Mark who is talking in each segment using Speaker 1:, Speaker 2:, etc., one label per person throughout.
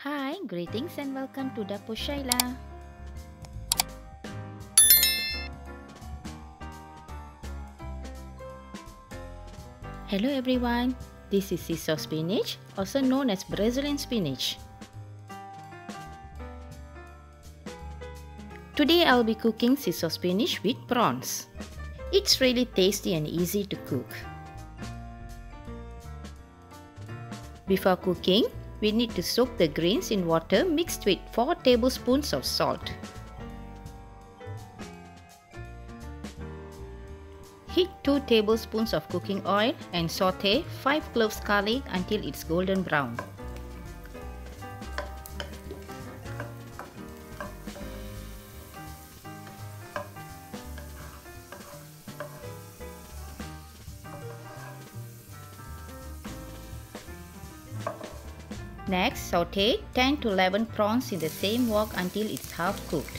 Speaker 1: Hi, greetings and welcome to Dapur Shaila. Hello everyone, this is Sissoo Spinach, also known as Brazilian spinach. Today I'll be cooking Sissoo spinach with prawns. It's really tasty and easy to cook. Before cooking, we need to soak the grains in water mixed with 4 tablespoons of salt. Heat 2 tablespoons of cooking oil and saute 5 cloves garlic until it's golden brown. Next, saute 10 to 11 prawns in the same wok until it's half cooked.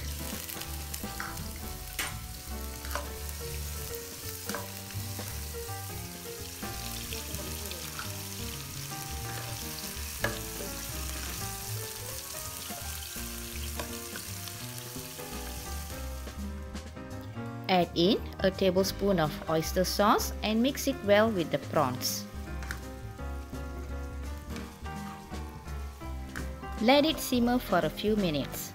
Speaker 1: Add in a tablespoon of oyster sauce and mix it well with the prawns. Let it simmer for a few minutes.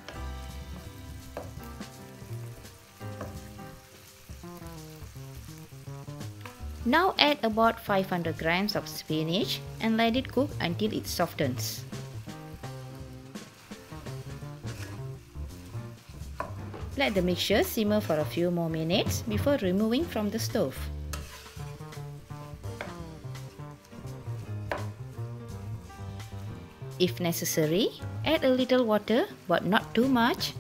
Speaker 1: Now add about 500 grams of spinach and let it cook until it softens. Let the mixture simmer for a few more minutes before removing from the stove. If necessary, add a little water but not too much.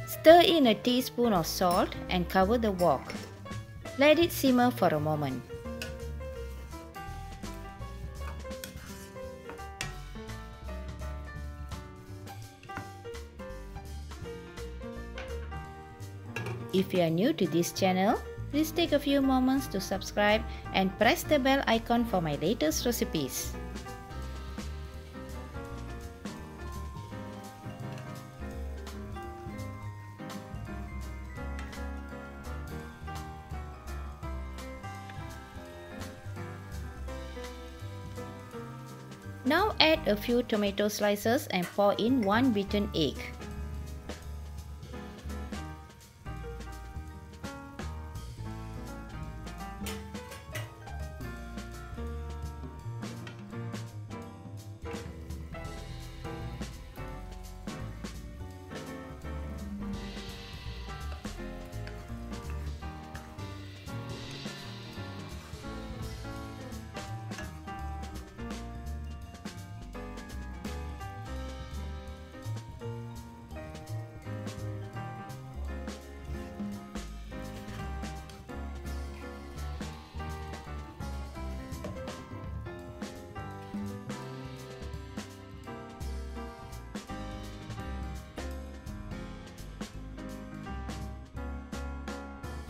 Speaker 1: Stir in a teaspoon of salt and cover the wok. Let it simmer for a moment. If you are new to this channel, please take a few moments to subscribe and press the bell icon for my latest recipes. Now add a few tomato slices and pour in 1 beaten egg.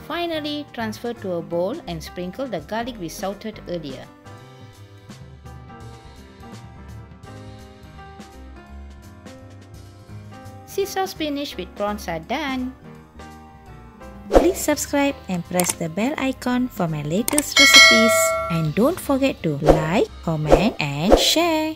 Speaker 1: Finally, transfer to a bowl and sprinkle the garlic we sauteed earlier. Sissoo spinach with prawns are done. Please subscribe and press the bell icon for my latest recipes. And don't forget to like, comment and share.